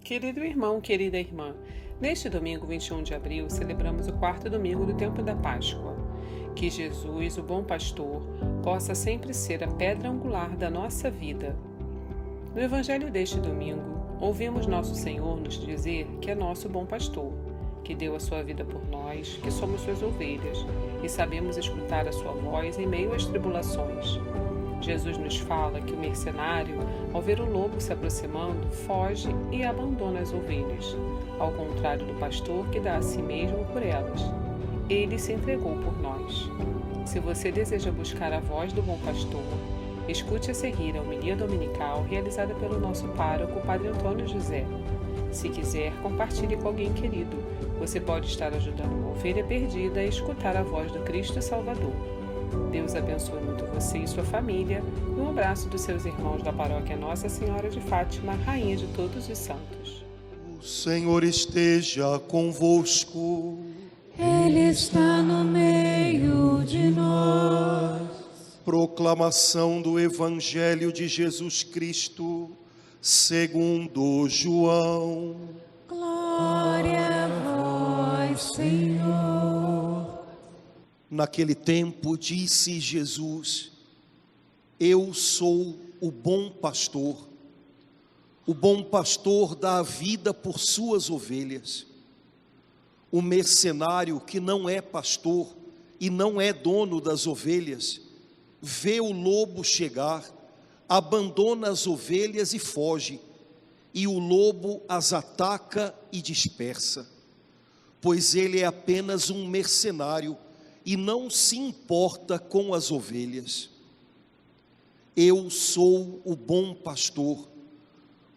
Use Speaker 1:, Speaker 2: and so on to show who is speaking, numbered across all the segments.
Speaker 1: Querido irmão, querida irmã, neste domingo 21 de abril celebramos o quarto domingo do tempo da Páscoa. Que Jesus, o bom pastor, possa sempre ser a pedra angular da nossa vida. No evangelho deste domingo, ouvimos nosso Senhor nos dizer que é nosso bom pastor, que deu a sua vida por nós, que somos suas ovelhas, e sabemos escutar a sua voz em meio às tribulações. Jesus nos fala que o mercenário, ao ver o lobo se aproximando, foge e abandona as ovelhas, ao contrário do pastor que dá a si mesmo por elas. Ele se entregou por nós. Se você deseja buscar a voz do bom pastor, escute a seguir a homilia dominical realizada pelo nosso pároco, Padre Antônio José. Se quiser, compartilhe com alguém querido. Você pode estar ajudando uma ovelha perdida a escutar a voz do Cristo Salvador. Deus abençoe muito você e sua família. Um abraço dos seus irmãos da paróquia Nossa Senhora de Fátima, Rainha de todos os santos.
Speaker 2: O Senhor esteja convosco.
Speaker 3: Ele está no meio de nós.
Speaker 2: Proclamação do Evangelho de Jesus Cristo, segundo João.
Speaker 3: Glória a vós, Senhor.
Speaker 2: Naquele tempo disse Jesus: Eu sou o bom pastor. O bom pastor dá a vida por suas ovelhas. O mercenário que não é pastor e não é dono das ovelhas, vê o lobo chegar, abandona as ovelhas e foge, e o lobo as ataca e dispersa, pois ele é apenas um mercenário e não se importa com as ovelhas. Eu sou o bom pastor,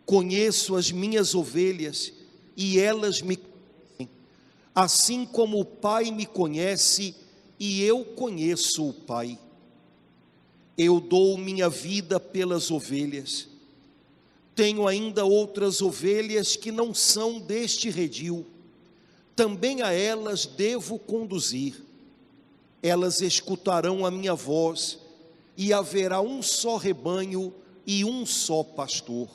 Speaker 2: conheço as minhas ovelhas e elas me conhecem, assim como o Pai me conhece e eu conheço o Pai. Eu dou minha vida pelas ovelhas. Tenho ainda outras ovelhas que não são deste redil. Também a elas devo conduzir. Elas escutarão a minha voz, e haverá um só rebanho e um só pastor.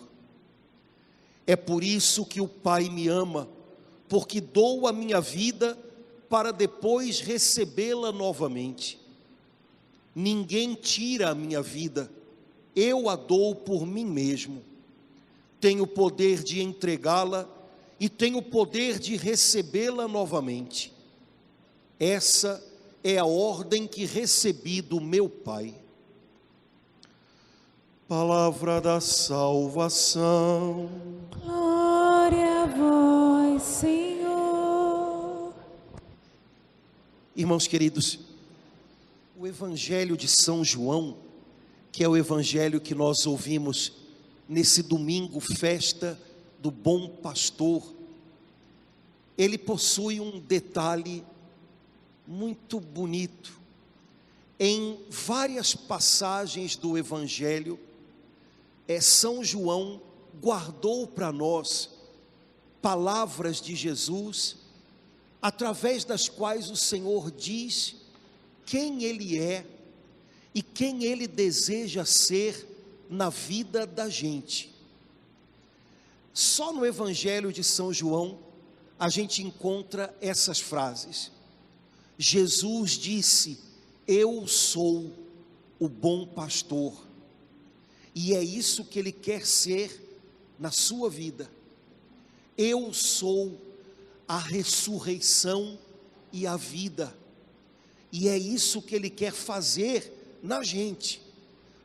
Speaker 2: É por isso que o Pai me ama, porque dou a minha vida para depois recebê-la novamente. Ninguém tira a minha vida, eu a dou por mim mesmo. Tenho o poder de entregá-la e tenho o poder de recebê-la novamente. Essa é a ordem que recebi do meu Pai. Palavra da salvação.
Speaker 3: Glória a vós, Senhor.
Speaker 2: Irmãos queridos, o Evangelho de São João, que é o Evangelho que nós ouvimos nesse domingo, festa do bom pastor, ele possui um detalhe muito bonito. Em várias passagens do Evangelho, São João guardou para nós palavras de Jesus, através das quais o Senhor diz quem Ele é e quem Ele deseja ser na vida da gente. Só no Evangelho de São João a gente encontra essas frases. Jesus disse: Eu sou o bom pastor. E é isso que Ele quer ser na sua vida. Eu sou a ressurreição e a vida. E é isso que Ele quer fazer na gente,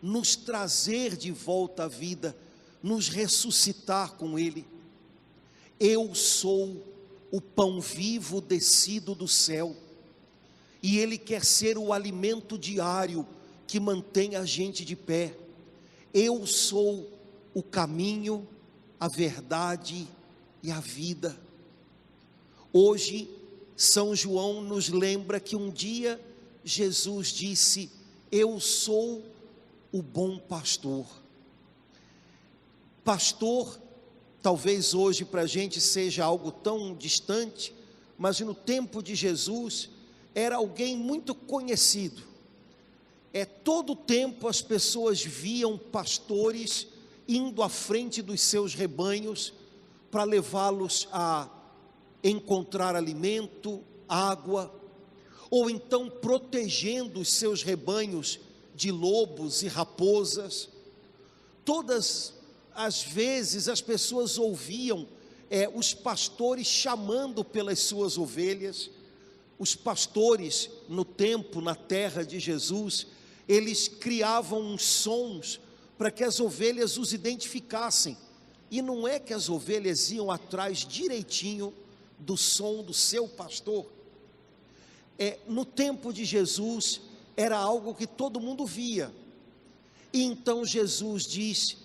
Speaker 2: nos trazer de volta à vida, nos ressuscitar com Ele. Eu sou o pão vivo descido do céu, e Ele quer ser o alimento diário que mantém a gente de pé. Eu sou o caminho, a verdade e a vida. Hoje, São João nos lembra que um dia Jesus disse: Eu sou o bom pastor. Pastor, talvez hoje para a gente seja algo tão distante, mas no tempo de Jesus era alguém muito conhecido. Todo o tempo as pessoas viam pastores indo à frente dos seus rebanhos, para levá-los a encontrar alimento, água, ou então protegendo os seus rebanhos de lobos e raposas. Todas as vezes as pessoas ouviam os pastores chamando pelas suas ovelhas. Os pastores no tempo, na terra de Jesus, eles criavam uns sons para que as ovelhas os identificassem. E não é que as ovelhas iam atrás direitinho do som do seu pastor. No tempo de Jesus era algo que todo mundo via. E então Jesus diz: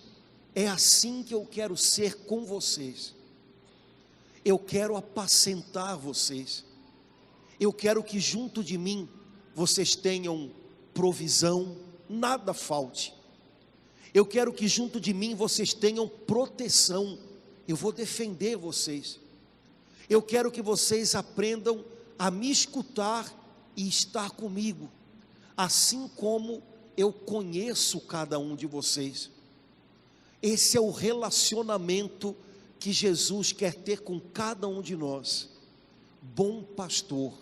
Speaker 2: é assim que eu quero ser com vocês. Eu quero apacentar vocês. Eu quero que junto de mim vocês tenham provisão, nada falte. Eu quero que junto de mim vocês tenham proteção. Eu vou defender vocês. Eu quero que vocês aprendam a me escutar e estar comigo, assim como eu conheço cada um de vocês. Esse é o relacionamento que Jesus quer ter com cada um de nós. Bom pastor.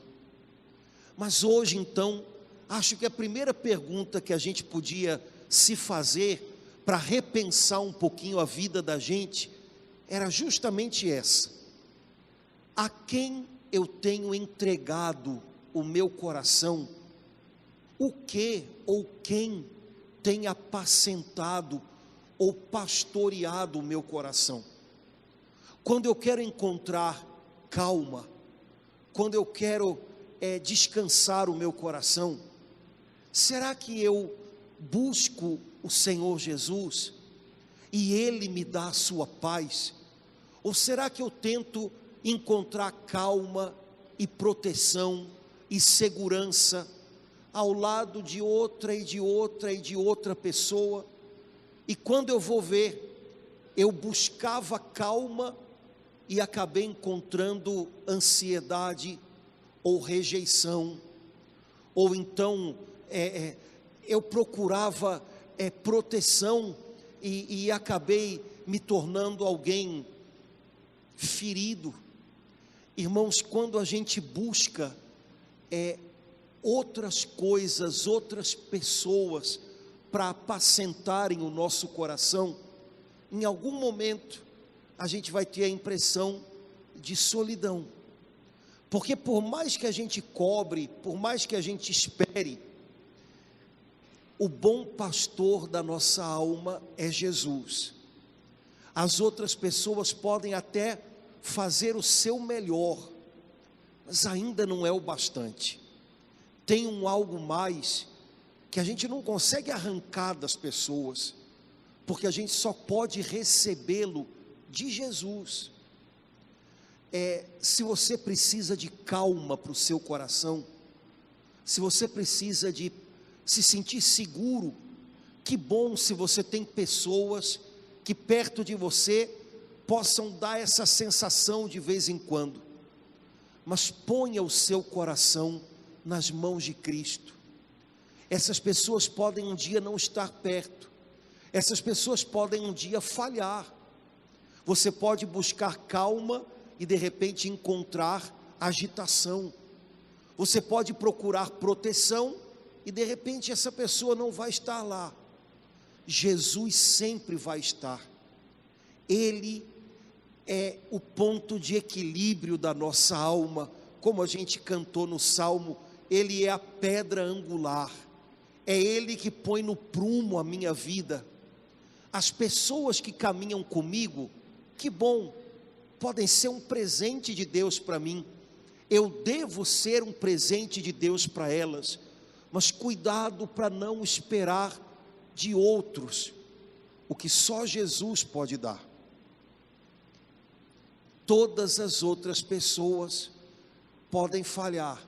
Speaker 2: Mas hoje então, acho que a primeira pergunta que a gente podia se fazer para repensar um pouquinho a vida da gente era justamente essa: a quem eu tenho entregado o meu coração? O que ou quem tem apacentado ou pastoreado o meu coração? Quando eu quero encontrar calma, quando eu quero descansar o meu coração, será que eu busco o Senhor Jesus e Ele me dá a sua paz? Ou será que eu tento encontrar calma e proteção e segurança ao lado de outra e de outra e de outra pessoa? E quando eu vou ver, eu buscava calma e acabei encontrando ansiedade ou rejeição, ou então eu procurava proteção e acabei me tornando alguém ferido. Irmãos, quando a gente busca outras coisas, outras pessoas para apacentarem o nosso coração, em algum momento a gente vai ter a impressão de solidão. Porque por mais que a gente cobre, por mais que a gente espere, o bom pastor da nossa alma é Jesus. As outras pessoas podem até fazer o seu melhor, mas ainda não é o bastante. Tem algo mais que a gente não consegue arrancar das pessoas, porque a gente só pode recebê-lo de Jesus. Se você precisa de calma para o seu coração, se você precisa de se sentir seguro, que bom se você tem pessoas que perto de você possam dar essa sensação de vez em quando. Mas ponha o seu coração nas mãos de Cristo. Essas pessoas podem um dia não estar perto, essas pessoas podem um dia falhar. Você pode buscar calma e de repente encontrar agitação. Você pode procurar proteção e de repente essa pessoa não vai estar lá. Jesus sempre vai estar. Ele é o ponto de equilíbrio da nossa alma, como a gente cantou no Salmo. Ele é a pedra angular, é Ele que põe no prumo a minha vida. As pessoas que caminham comigo, que bom, podem ser um presente de Deus para mim, eu devo ser um presente de Deus para elas, mas cuidado para não esperar de outros o que só Jesus pode dar. Todas as outras pessoas podem falhar,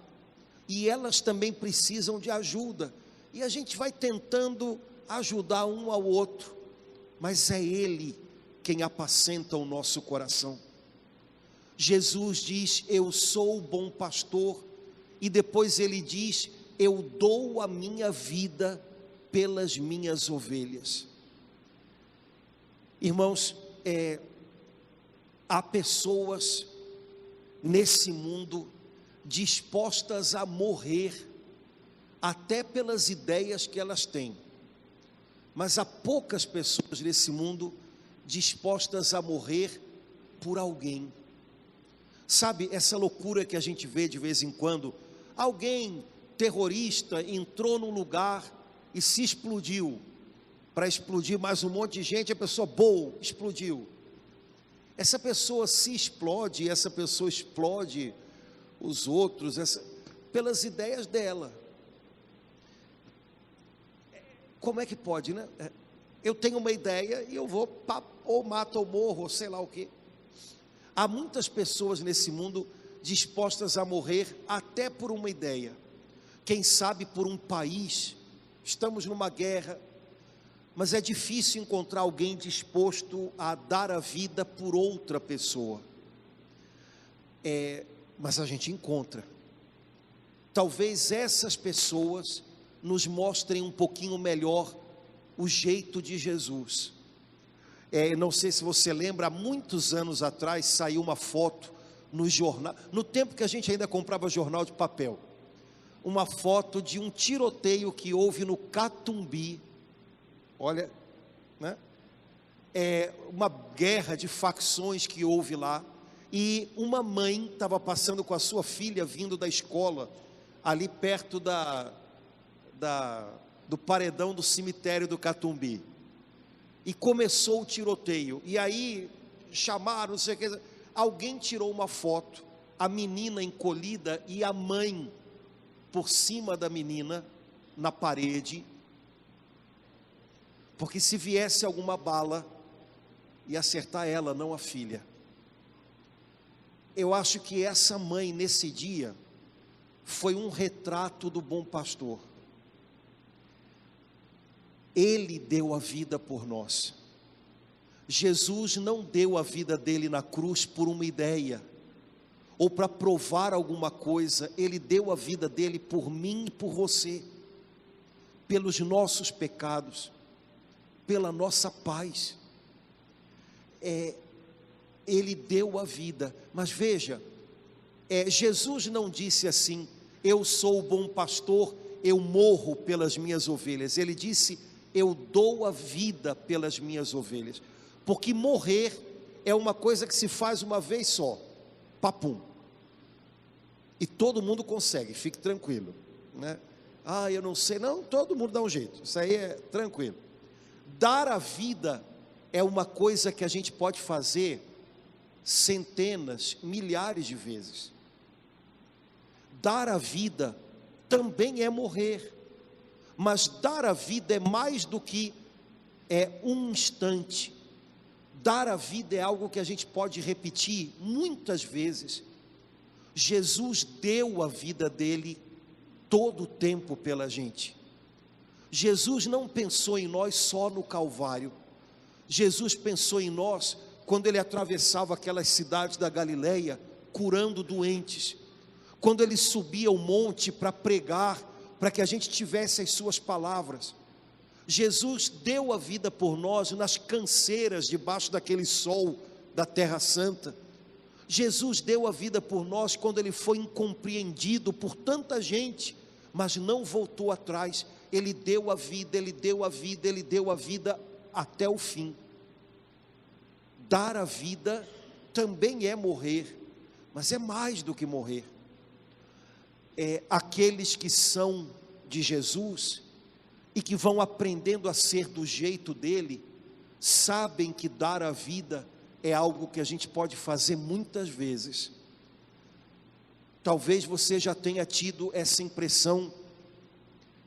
Speaker 2: e elas também precisam de ajuda, e a gente vai tentando ajudar um ao outro, mas é Ele quem apacenta o nosso coração. Jesus diz: eu sou o bom pastor, e depois Ele diz: eu dou a minha vida pelas minhas ovelhas. Irmãos, Há pessoas nesse mundo dispostas a morrer até pelas ideias que elas têm, mas há poucas pessoas nesse mundo dispostas a morrer por alguém. Sabe, essa loucura que a gente vê de vez em quando, alguém terrorista entrou num lugar e se explodiu, para explodir mais um monte de gente, a pessoa, explodiu. Essa pessoa se explode, essa pessoa explode os outros, pelas ideias dela. Como é que pode, né? Eu tenho uma ideia e eu vou, ou mato ou morro, ou sei lá o quê. Há muitas pessoas nesse mundo dispostas a morrer até por uma ideia. Quem sabe por um país. Estamos numa guerra, mas é difícil encontrar alguém disposto a dar a vida por outra pessoa. Mas a gente encontra. Talvez essas pessoas nos mostrem um pouquinho melhor o jeito de Jesus. Não sei se você lembra, há muitos anos atrás saiu uma foto no jornal, no tempo que a gente ainda comprava jornal de papel, uma foto de um tiroteio que houve no Catumbi. Olha, né? Uma guerra de facções que houve lá, e uma mãe estava passando com a sua filha vindo da escola, ali perto do paredão do cemitério do Catumbi, e começou o tiroteio, e aí chamaram, não sei o que, alguém tirou uma foto, a menina encolhida e a mãe por cima da menina, na parede, porque se viesse alguma bala, ia acertar ela, não a filha. Eu acho que essa mãe, nesse dia, foi um retrato do bom pastor. Ele deu a vida por nós. Jesus não deu a vida dele na cruz por uma ideia, ou para provar alguma coisa. Ele deu a vida dele por mim e por você, pelos nossos pecados, pela nossa paz. Ele deu a vida. Mas veja, Jesus não disse assim: eu sou o bom pastor, eu morro pelas minhas ovelhas. Ele disse: eu dou a vida pelas minhas ovelhas. Porque morrer é uma coisa que se faz uma vez só, papum, e todo mundo consegue, fique tranquilo, né? Eu não sei, não, todo mundo dá um jeito, isso aí é tranquilo. Dar a vida é uma coisa que a gente pode fazer centenas, milhares de vezes. Dar a vida também é morrer, mas dar a vida é mais do que um instante. Dar a vida é algo que a gente pode repetir muitas vezes. Jesus deu a vida dele todo o tempo pela gente. Jesus não pensou em nós só no Calvário. Jesus pensou em nós quando ele atravessava aquelas cidades da Galileia, curando doentes, quando ele subia o monte para pregar, para que a gente tivesse as suas palavras. Jesus deu a vida por nós nas canseiras, debaixo daquele sol da Terra Santa. Jesus deu a vida por nós quando ele foi incompreendido por tanta gente, mas não voltou atrás. Ele deu a vida, ele deu a vida, ele deu a vida até o fim. Dar a vida também é morrer, mas é mais do que morrer. Aqueles que são de Jesus e que vão aprendendo a ser do jeito dele, sabem que dar a vida é algo que a gente pode fazer muitas vezes. Talvez você já tenha tido essa impressão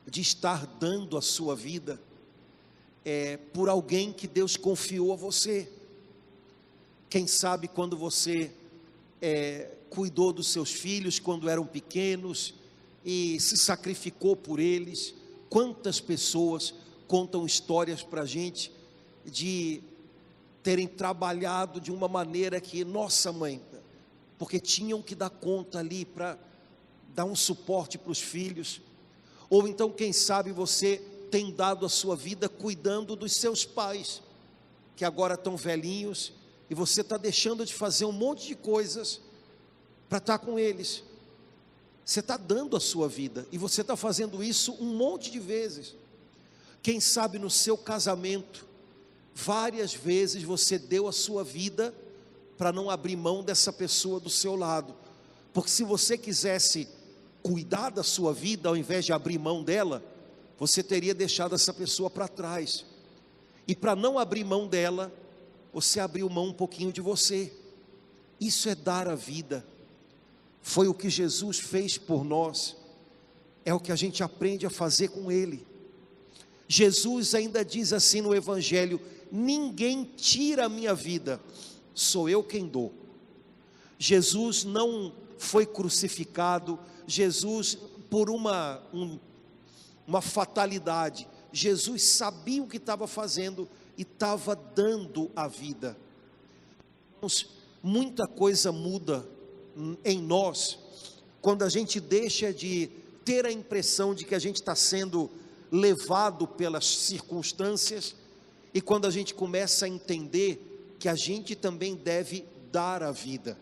Speaker 2: de estar dando a sua vida por alguém que Deus confiou a você. Quem sabe quando você cuidou dos seus filhos quando eram pequenos e se sacrificou por eles. Quantas pessoas contam histórias para a gente de terem trabalhado de uma maneira que, nossa mãe, porque tinham que dar conta ali para dar um suporte para os filhos. Ou então, quem sabe você tem dado a sua vida cuidando dos seus pais, que agora estão velhinhos e você está deixando de fazer um monte de coisas para estar com eles. Você está dando a sua vida, e você está fazendo isso um monte de vezes. Quem sabe no seu casamento, várias vezes você deu a sua vida para não abrir mão dessa pessoa do seu lado, porque se você quisesse cuidar da sua vida, ao invés de abrir mão dela, você teria deixado essa pessoa para trás, e para não abrir mão dela, você abriu mão um pouquinho de você. Isso é dar a vida. Foi o que Jesus fez por nós, é o que a gente aprende a fazer com Ele. Jesus ainda diz assim no Evangelho: ninguém tira a minha vida, sou eu quem dou. Jesus não foi crucificado, Jesus por uma fatalidade, Jesus sabia o que estava fazendo e estava dando a vida. Muita coisa muda em nós quando a gente deixa de ter a impressão de que a gente está sendo levado pelas circunstâncias, e quando a gente começa a entender que a gente também deve dar a vida.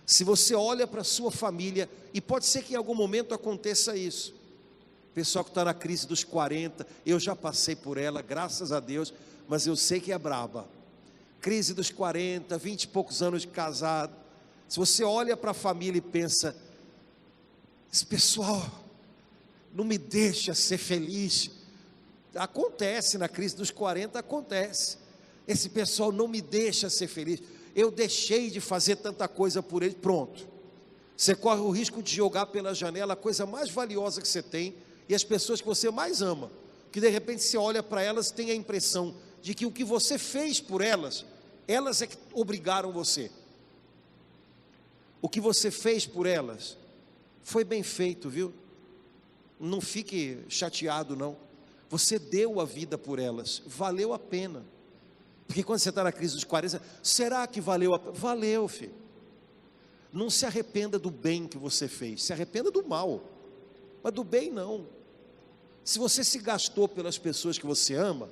Speaker 2: Se você olha para a sua família, e pode ser que em algum momento aconteça isso, pessoal que está na crise dos 40, eu já passei por ela, graças a Deus, mas eu sei que é braba. Crise dos 40, 20 e poucos anos de casado. Se você olha para a família e pensa: esse pessoal não me deixa ser feliz. Acontece, na crise dos 40 acontece. Esse pessoal não me deixa ser feliz. Eu deixei de fazer tanta coisa por ele. Pronto. Você corre o risco de jogar pela janela a coisa mais valiosa que você tem, e as pessoas que você mais ama, que de repente você olha para elas e tem a impressão de que o que você fez por elas, elas é que obrigaram você. O que você fez por elas foi bem feito, viu? Não fique chateado não. Você deu a vida por elas, valeu a pena. Porque quando você está na crise dos 40, será que valeu a pena? Valeu, filho. Não se arrependa do bem que você fez, se arrependa do mal, mas do bem não. Se você se gastou pelas pessoas que você ama,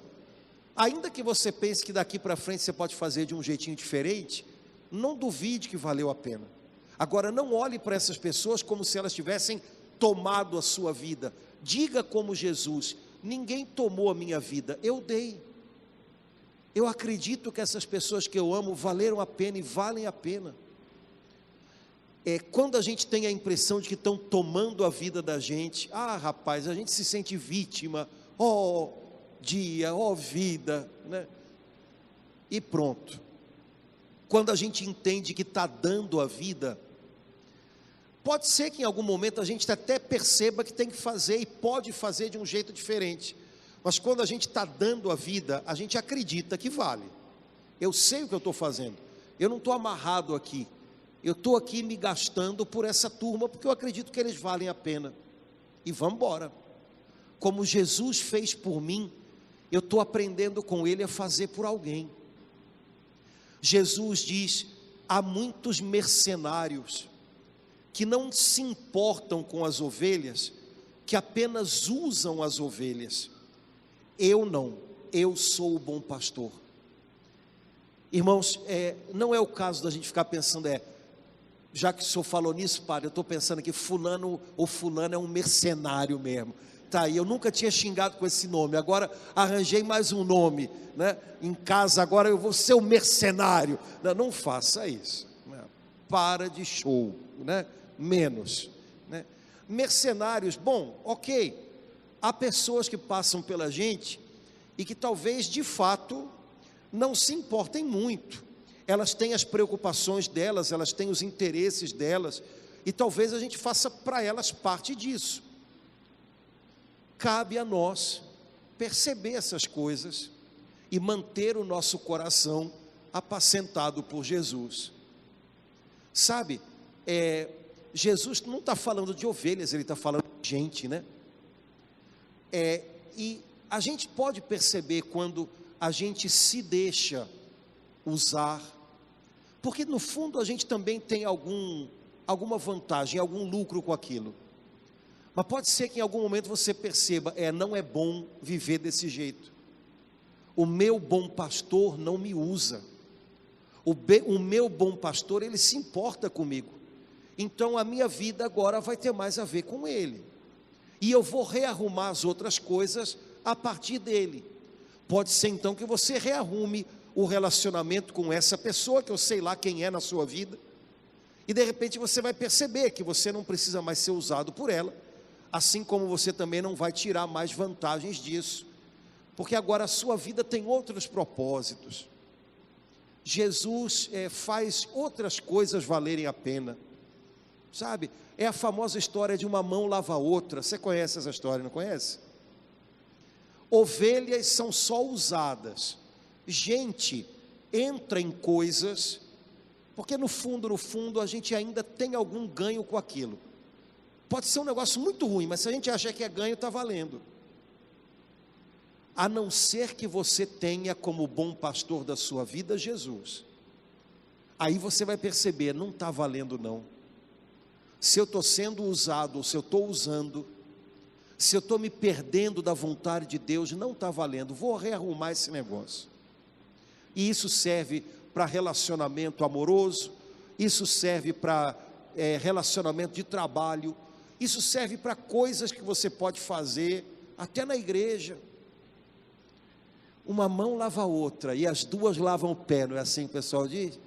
Speaker 2: ainda que você pense que daqui para frente você pode fazer de um jeitinho diferente, não duvide que valeu a pena. Agora, não olhe para essas pessoas como se elas tivessem tomado a sua vida. Diga como Jesus: ninguém tomou a minha vida, eu dei. Eu acredito que essas pessoas que eu amo valeram a pena e valem a pena. Quando a gente tem a impressão de que estão tomando a vida da gente, rapaz, a gente se sente vítima. Dia, vida, né? E pronto. Quando a gente entende que está dando a vida, pode ser que em algum momento a gente até perceba que tem que fazer e pode fazer de um jeito diferente, mas quando a gente está dando a vida, a gente acredita que vale. Eu sei o que eu estou fazendo, eu não estou amarrado aqui, eu estou aqui me gastando por essa turma, porque eu acredito que eles valem a pena, e vamos embora. Como Jesus fez por mim, eu estou aprendendo com Ele a fazer por alguém. Jesus diz: há muitos mercenários que não se importam com as ovelhas, que apenas usam as ovelhas. Eu não, eu sou o bom pastor. Irmãos, não é o caso da gente ficar pensando, já que o senhor falou nisso, padre, eu estou pensando que fulano ou fulano é um mercenário mesmo. Tá aí, eu nunca tinha xingado com esse nome, agora arranjei mais um nome, né? Em casa agora eu vou ser um mercenário. Não faça isso, né? Para de show, né? Menos, né? Mercenários, bom, ok, há pessoas que passam pela gente e que talvez de fato não se importem muito, elas têm as preocupações delas, elas têm os interesses delas, e talvez a gente faça para elas parte disso. Cabe a nós perceber essas coisas e manter o nosso coração apacentado por Jesus. Sabe, Jesus não está falando de ovelhas, Ele está falando de gente, né? E a gente pode perceber quando a gente se deixa usar, porque no fundo a gente também tem alguma vantagem, algum lucro com aquilo. Mas pode ser que em algum momento você perceba, não é bom viver desse jeito. O meu bom pastor não me usa. O meu bom pastor, ele se importa comigo. Então a minha vida agora vai ter mais a ver com ele. E eu vou rearrumar as outras coisas a partir dele. Pode ser então que você rearrume o relacionamento com essa pessoa, que eu sei lá quem é na sua vida. E de repente você vai perceber que você não precisa mais ser usado por ela. Assim como você também não vai tirar mais vantagens disso. Porque agora a sua vida tem outros propósitos. Jesus faz outras coisas valerem a pena. Sabe, é a famosa história de uma mão lava a outra. Você conhece essa história, não conhece? Ovelhas são só usadas. Gente entra em coisas, porque no fundo a gente ainda tem algum ganho com aquilo. Pode ser um negócio muito ruim, mas se a gente achar que é ganho, está valendo. A não ser que você tenha como bom pastor da sua vida Jesus. Aí você vai perceber, não está valendo não. Se eu estou sendo usado, ou se eu estou usando, se eu estou me perdendo da vontade de Deus, não está valendo, vou rearrumar esse negócio. E isso serve para relacionamento amoroso, isso serve para relacionamento de trabalho, isso serve para coisas que você pode fazer, até na igreja. Uma mão lava a outra, e as duas lavam o pé, não é assim que o pessoal diz?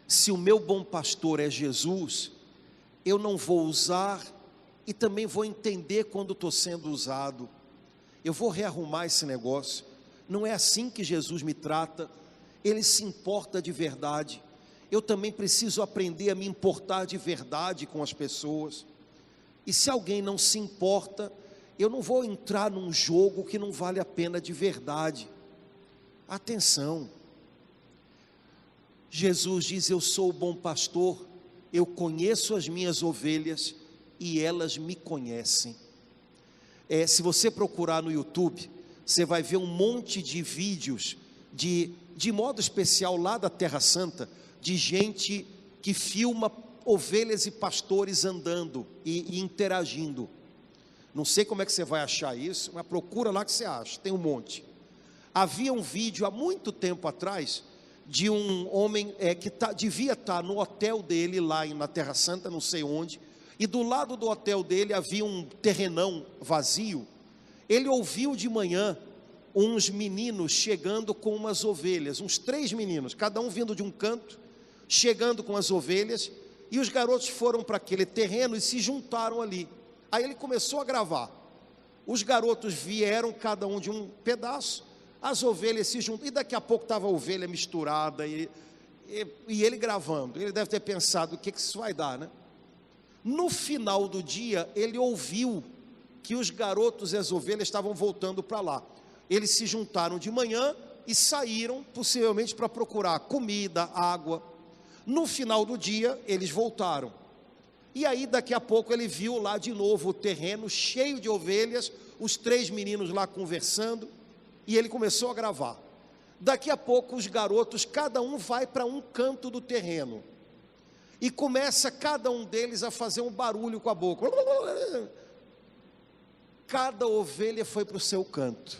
Speaker 2: Se o meu bom pastor é Jesus, eu não vou usar e também vou entender quando estou sendo usado. Eu vou rearrumar esse negócio. Não é assim que Jesus me trata. Ele se importa de verdade. Eu também preciso aprender a me importar de verdade com as pessoas. E se alguém não se importa, eu não vou entrar num jogo que não vale a pena de verdade. Atenção. Jesus diz, eu sou o bom pastor, eu conheço as minhas ovelhas e elas me conhecem. Se você procurar no YouTube, você vai ver um monte de vídeos, de modo especial lá da Terra Santa, de gente que filma ovelhas e pastores andando e interagindo. Não sei como é que você vai achar isso, mas procura lá que você acha, tem um monte. Havia um vídeo há muito tempo atrás, de um homem que devia estar no hotel dele lá na Terra Santa, não sei onde, e do lado do hotel dele havia um terrenão vazio. Ele ouviu de manhã uns meninos chegando com umas ovelhas, uns 3 meninos, cada um vindo de um canto, chegando com as ovelhas, e os garotos foram para aquele terreno e se juntaram ali. Aí ele começou a gravar. Os garotos vieram cada um de um pedaço, as ovelhas se juntam, e daqui a pouco estava a ovelha misturada, e ele gravando. Ele deve ter pensado, o que isso vai dar, né? No final do dia, ele ouviu que os garotos e as ovelhas estavam voltando para lá. Eles se juntaram de manhã e saíram, possivelmente para procurar comida, água. No final do dia, eles voltaram. E aí, daqui a pouco, ele viu lá de novo o terreno cheio de ovelhas, os 3 meninos lá conversando, e ele começou a gravar. Daqui a pouco os garotos, cada um vai para um canto do terreno, e começa cada um deles a fazer um barulho com a boca. Cada ovelha foi para o seu canto,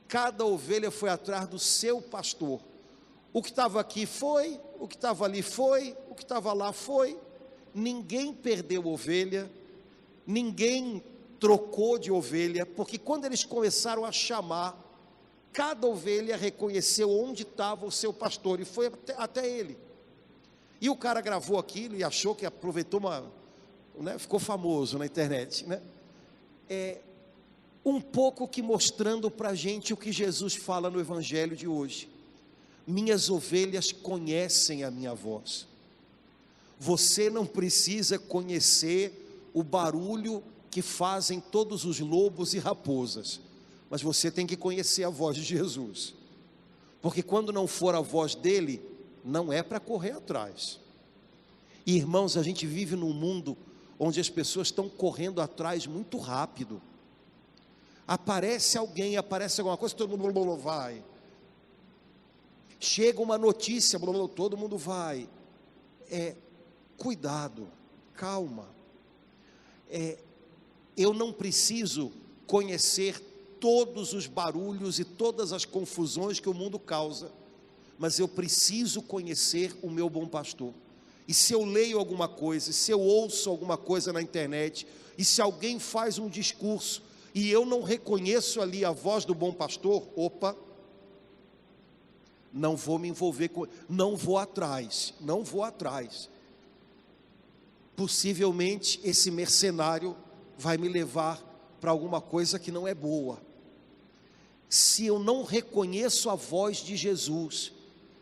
Speaker 2: cada ovelha foi atrás do seu pastor. O que estava aqui foi, o que estava ali foi, o que estava lá foi. Ninguém perdeu ovelha, ninguém trocou de ovelha, porque quando eles começaram a chamar, cada ovelha reconheceu onde estava o seu pastor e foi até ele. E o cara gravou aquilo e achou que aproveitou ficou famoso na internet, né? Um pouco que mostrando para a gente o que Jesus fala no Evangelho de hoje. Minhas ovelhas conhecem a minha voz. Você não precisa conhecer o barulho que fazem todos os lobos e raposas, mas você tem que conhecer a voz de Jesus, porque quando não for a voz dele, não é para correr atrás. E irmãos, a gente vive num mundo onde as pessoas estão correndo atrás muito rápido. Aparece alguém, aparece alguma coisa, todo mundo vai. Chega uma notícia, todo mundo vai. Cuidado, calma. Eu não preciso conhecer todos os barulhos e todas as confusões que o mundo causa, mas eu preciso conhecer o meu bom pastor. E se eu leio alguma coisa, se eu ouço alguma coisa na internet, e se alguém faz um discurso, e eu não reconheço ali a voz do bom pastor, opa, não vou me envolver com, não vou atrás. Possivelmente esse mercenário vai me levar para alguma coisa que não é boa. Se eu não reconheço a voz de Jesus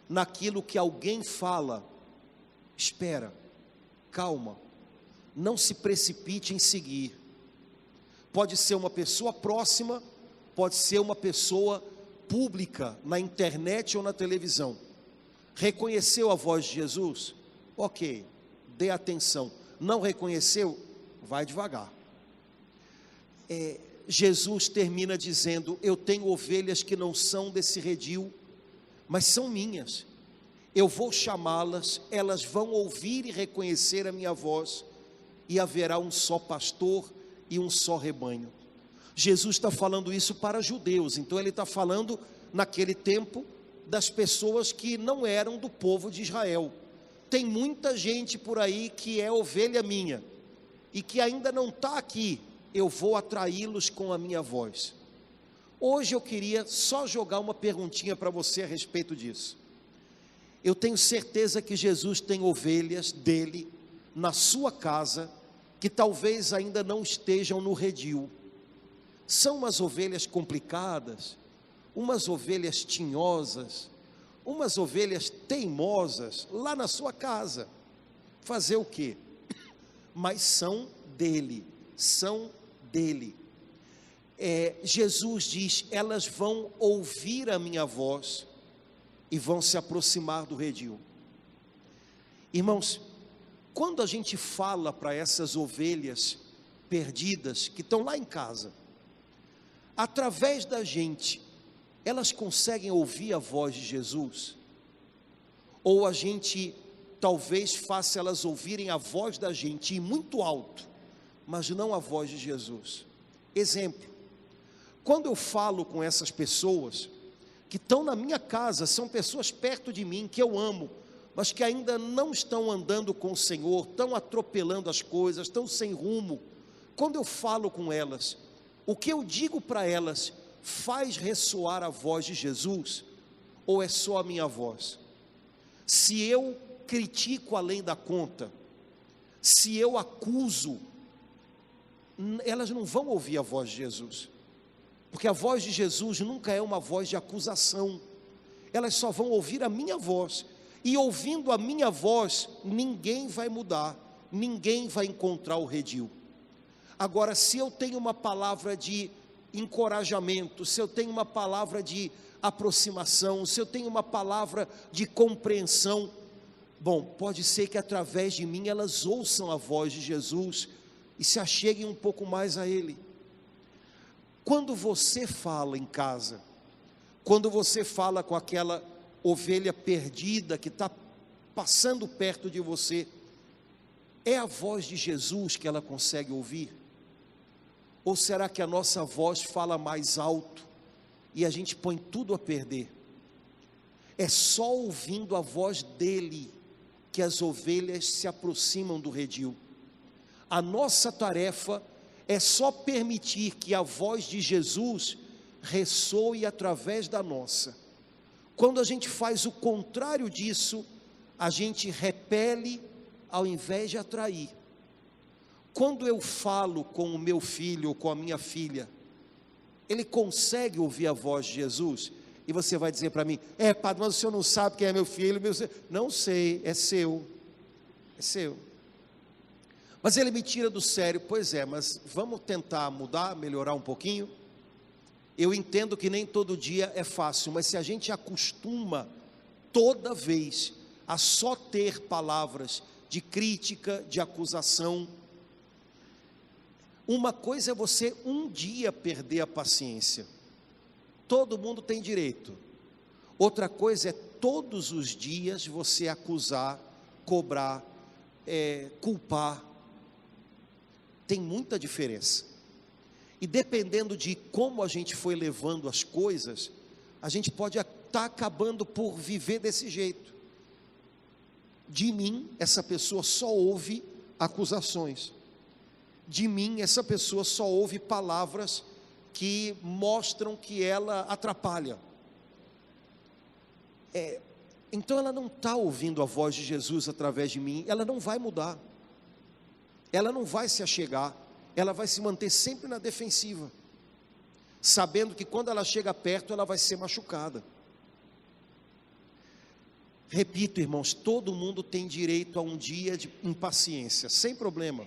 Speaker 2: naquilo que alguém fala, espera, calma, não se precipite em seguir. Pode ser uma pessoa próxima, pode ser uma pessoa pública, na internet ou na televisão. Reconheceu a voz de Jesus? Ok, dê atenção. Não reconheceu? Vai devagar. Jesus termina dizendo: eu tenho ovelhas que não são desse redil, mas são minhas. Eu vou chamá-las, elas vão ouvir e reconhecer a minha voz, e haverá um só pastor e um só rebanho. Jesus está falando isso para judeus, então ele está falando naquele tempo das pessoas que não eram do povo de Israel. Tem muita gente por aí que é ovelha minha, e que ainda não está aqui. Eu vou atraí-los com a minha voz. Hoje eu queria só jogar uma perguntinha para você a respeito disso. Eu tenho certeza que Jesus tem ovelhas dele na sua casa, que talvez ainda não estejam no redil. São umas ovelhas complicadas, umas ovelhas tinhosas, umas ovelhas teimosas lá na sua casa. Fazer o quê? Mas são dele, são dele. Jesus diz: elas vão ouvir a minha voz e vão se aproximar do redil. Irmãos, quando a gente fala para essas ovelhas perdidas que estão lá em casa, através da gente, elas conseguem ouvir a voz de Jesus? Ou a gente talvez faça elas ouvirem a voz da gente e muito alto, mas não a voz de Jesus? Exemplo: quando eu falo com essas pessoas que estão na minha casa, são pessoas perto de mim que eu amo, mas que ainda não estão andando com o Senhor, estão atropelando as coisas, estão sem rumo. Quando eu falo com elas, o que eu digo para elas faz ressoar a voz de Jesus, ou é só a minha voz? Se eu critico além da conta, se eu acuso, elas não vão ouvir a voz de Jesus, porque a voz de Jesus nunca é uma voz de acusação. Elas só vão ouvir a minha voz, e ouvindo a minha voz, ninguém vai mudar, ninguém vai encontrar o redil. Agora, se eu tenho uma palavra de encorajamento, se eu tenho uma palavra de aproximação, se eu tenho uma palavra de compreensão, bom, pode ser que através de mim elas ouçam a voz de Jesus e se acheguem um pouco mais a Ele. Quando você fala em casa, quando você fala com aquela ovelha perdida que está passando perto de você, é a voz de Jesus que ela consegue ouvir? Ou será que a nossa voz fala mais alto e a gente põe tudo a perder? É só ouvindo a voz dele que as ovelhas se aproximam do redil. A nossa tarefa é só permitir que a voz de Jesus ressoe através da nossa. Quando a gente faz o contrário disso, a gente repele ao invés de atrair. Quando eu falo com o meu filho ou com a minha filha, ele consegue ouvir a voz de Jesus? E você vai dizer para mim: padre, mas o senhor não sabe quem é meu filho? Não sei, é seu. Mas ele me tira do sério. Pois é, mas vamos tentar mudar, melhorar um pouquinho? Eu entendo que nem todo dia é fácil, mas se a gente acostuma toda vez a só ter palavras de crítica, de acusação, uma coisa é você um dia perder a paciência, todo mundo tem direito. Outra coisa é todos os dias você acusar, cobrar, culpar. Tem muita diferença. E dependendo de como a gente foi levando as coisas, a gente pode estar acabando por viver desse jeito. De mim, essa pessoa só ouve acusações. De mim, essa pessoa só ouve palavras que mostram que ela atrapalha. Então ela não está ouvindo a voz de Jesus através de mim, ela não vai mudar, ela não vai se achegar, ela vai se manter sempre na defensiva, sabendo que quando ela chega perto, ela vai ser machucada. Repito, irmãos, todo mundo tem direito a um dia de impaciência, sem problema,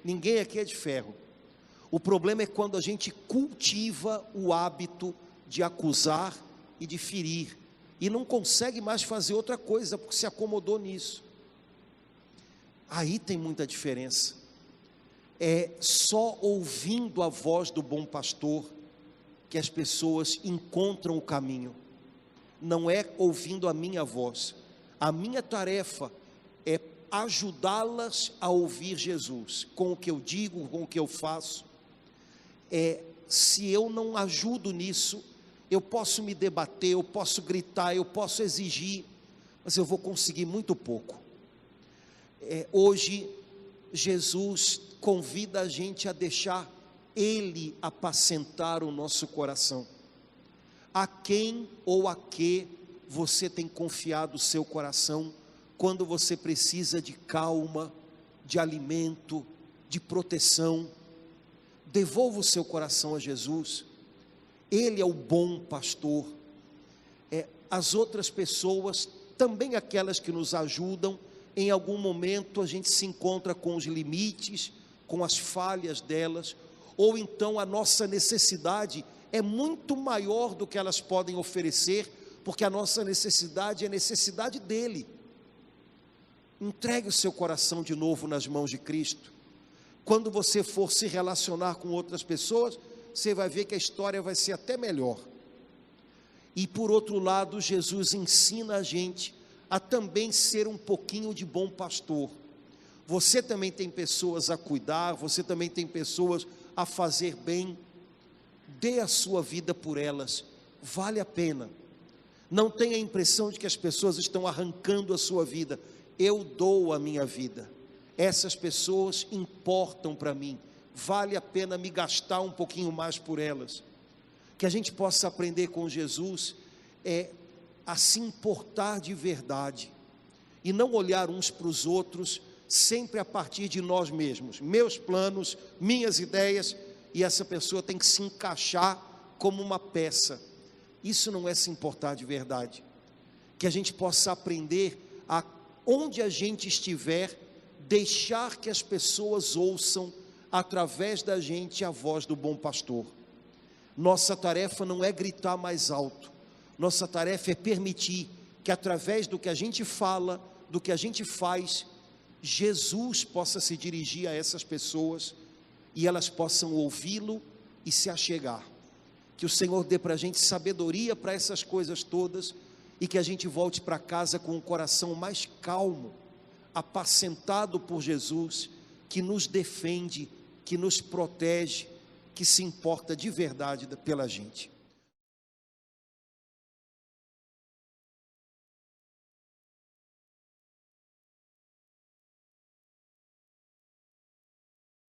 Speaker 2: ninguém aqui é de ferro. O problema é quando a gente cultiva o hábito de acusar e de ferir, e não consegue mais fazer outra coisa, porque se acomodou nisso. Aí tem muita diferença. É só ouvindo a voz do bom pastor que as pessoas encontram o caminho. Não é ouvindo a minha voz. A minha tarefa é ajudá-las a ouvir Jesus, com o que eu digo, com o que eu faço. Se eu não ajudo nisso, eu posso me debater, eu posso gritar, eu posso exigir, mas eu vou conseguir muito pouco. Hoje, Jesus convida a gente a deixar Ele apacentar o nosso coração. A quem ou a que você tem confiado o seu coração, quando você precisa de calma, de alimento, de proteção? Devolva o seu coração a Jesus. Ele é o bom pastor. As outras pessoas, também aquelas que nos ajudam, em algum momento a gente se encontra com os limites, com as falhas delas, ou então a nossa necessidade é muito maior do que elas podem oferecer, porque a nossa necessidade é a necessidade dele. Entregue o seu coração de novo nas mãos de Cristo. Quando você for se relacionar com outras pessoas, você vai ver que a história vai ser até melhor. E por outro lado, Jesus ensina a gente a também ser um pouquinho de bom pastor. Você também tem pessoas a cuidar, você também tem pessoas a fazer bem. Dê a sua vida por elas, vale a pena. Não tenha a impressão de que as pessoas estão arrancando a sua vida. Eu dou a minha vida. Essas pessoas importam para mim. Vale a pena me gastar um pouquinho mais por elas. Que a gente possa aprender com Jesus a se importar de verdade e não olhar uns para os outros sempre a partir de nós mesmos, meus planos, minhas ideias, e essa pessoa tem que se encaixar como uma peça. Isso não é se importar de verdade. Que a gente possa aprender a, onde a gente estiver, deixar que as pessoas ouçam através da gente a voz do bom pastor. Nossa tarefa não é gritar mais alto, nossa tarefa é permitir que através do que a gente fala, do que a gente faz, Jesus possa se dirigir a essas pessoas e elas possam ouvi-lo e se achegar. Que o Senhor dê para a gente sabedoria para essas coisas todas e que a gente volte para casa com o coração mais calmo, apacentado por Jesus, que nos defende, que nos protege, que se importa de verdade pela gente.